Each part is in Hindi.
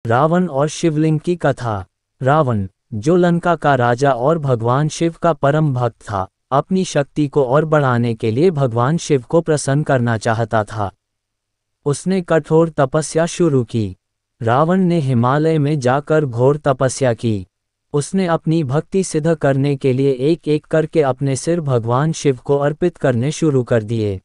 रावण और शिवलिंग की कथा। रावण, जो लंका का राजा और भगवान शिव का परम भक्त था, अपनी शक्ति को और बढ़ाने के लिए भगवान शिव को प्रसन्न करना चाहता था। उसने कठोर तपस्या शुरू की। रावण ने हिमालय में जाकर घोर तपस्या की। उसने अपनी भक्ति सिद्ध करने के लिए एक एक करके अपने सिर भगवान शिव को अर्पित करने शुरू कर दिए।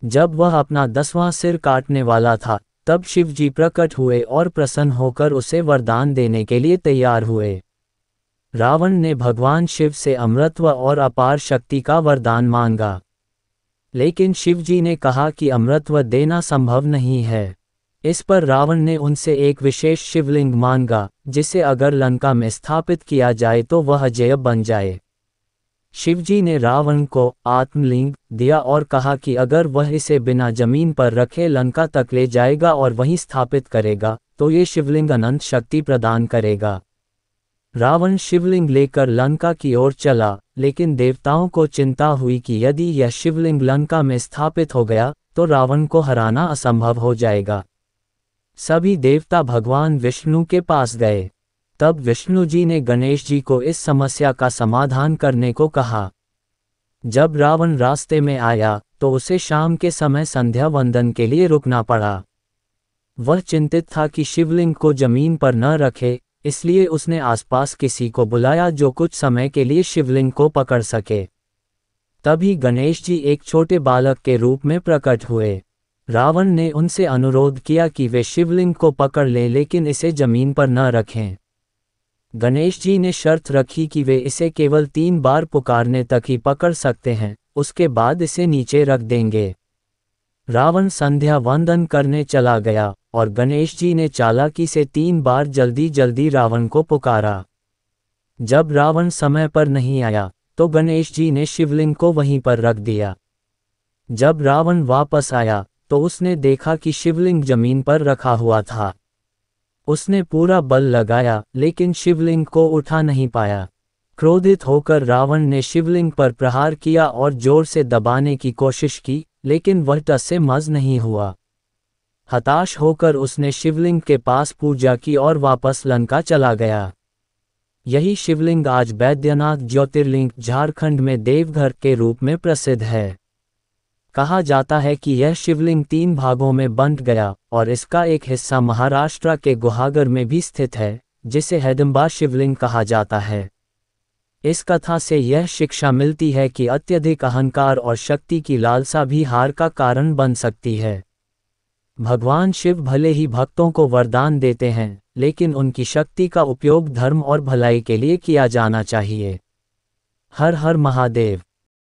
जब वह अपना 10वां सिर काटने वाला था, तब शिव जी प्रकट हुए और प्रसन्न होकर उसे वरदान देने के लिए तैयार हुए। रावण ने भगवान शिव से अमरत्व और अपार शक्ति का वरदान मांगा, लेकिन शिव जी ने कहा कि अमरत्व देना संभव नहीं है। इस पर रावण ने उनसे एक विशेष शिवलिंग मांगा, जिसे अगर लंका में स्थापित किया जाए तो वह अजेय बन जाए। शिवजी ने रावण को आत्मलिंग दिया और कहा कि अगर वह इसे बिना जमीन पर रखे लंका तक ले जाएगा और वहीं स्थापित करेगा, तो ये शिवलिंग अनंत शक्ति प्रदान करेगा। रावण शिवलिंग लेकर लंका की ओर चला, लेकिन देवताओं को चिंता हुई कि यदि यह शिवलिंग लंका में स्थापित हो गया तो रावण को हराना असंभव हो जाएगा। सभी देवता भगवान विष्णु के पास गए। तब विष्णु जी ने गणेश जी को इस समस्या का समाधान करने को कहा। जब रावण रास्ते में आया तो उसे शाम के समय संध्या वंदन के लिए रुकना पड़ा। वह चिंतित था कि शिवलिंग को जमीन पर न रखे, इसलिए उसने आसपास किसी को बुलाया जो कुछ समय के लिए शिवलिंग को पकड़ सके। तभी गणेश जी एक छोटे बालक के रूप में प्रकट हुए। रावण ने उनसे अनुरोध किया कि वे शिवलिंग को पकड़ लें, लेकिन इसे जमीन पर न रखें। गणेश जी ने शर्त रखी कि वे इसे केवल 3 बार पुकारने तक ही पकड़ सकते हैं, उसके बाद इसे नीचे रख देंगे। रावण संध्या वंदन करने चला गया और गणेश जी ने चालाकी से 3 बार जल्दी जल्दी रावण को पुकारा। जब रावण समय पर नहीं आया तो गणेश जी ने शिवलिंग को वहीं पर रख दिया। जब रावण वापस आया तो उसने देखा कि शिवलिंग जमीन पर रखा हुआ था। उसने पूरा बल लगाया, लेकिन शिवलिंग को उठा नहीं पाया। क्रोधित होकर रावण ने शिवलिंग पर प्रहार किया और जोर से दबाने की कोशिश की, लेकिन वह टस से मस नहीं हुआ। हताश होकर उसने शिवलिंग के पास पूजा की और वापस लंका चला गया। यही शिवलिंग आज बैद्यनाथ ज्योतिर्लिंग झारखंड में देवघर के रूप में प्रसिद्ध है। कहा जाता है कि यह शिवलिंग 3 भागों में बंट गया और इसका एक हिस्सा महाराष्ट्र के गुहागर में भी स्थित है, जिसे हिडिंबा शिवलिंग कहा जाता है। इस कथा से यह शिक्षा मिलती है कि अत्यधिक अहंकार और शक्ति की लालसा भी हार का कारण बन सकती है। भगवान शिव भले ही भक्तों को वरदान देते हैं, लेकिन उनकी शक्ति का उपयोग धर्म और भलाई के लिए किया जाना चाहिए। हर हर महादेव।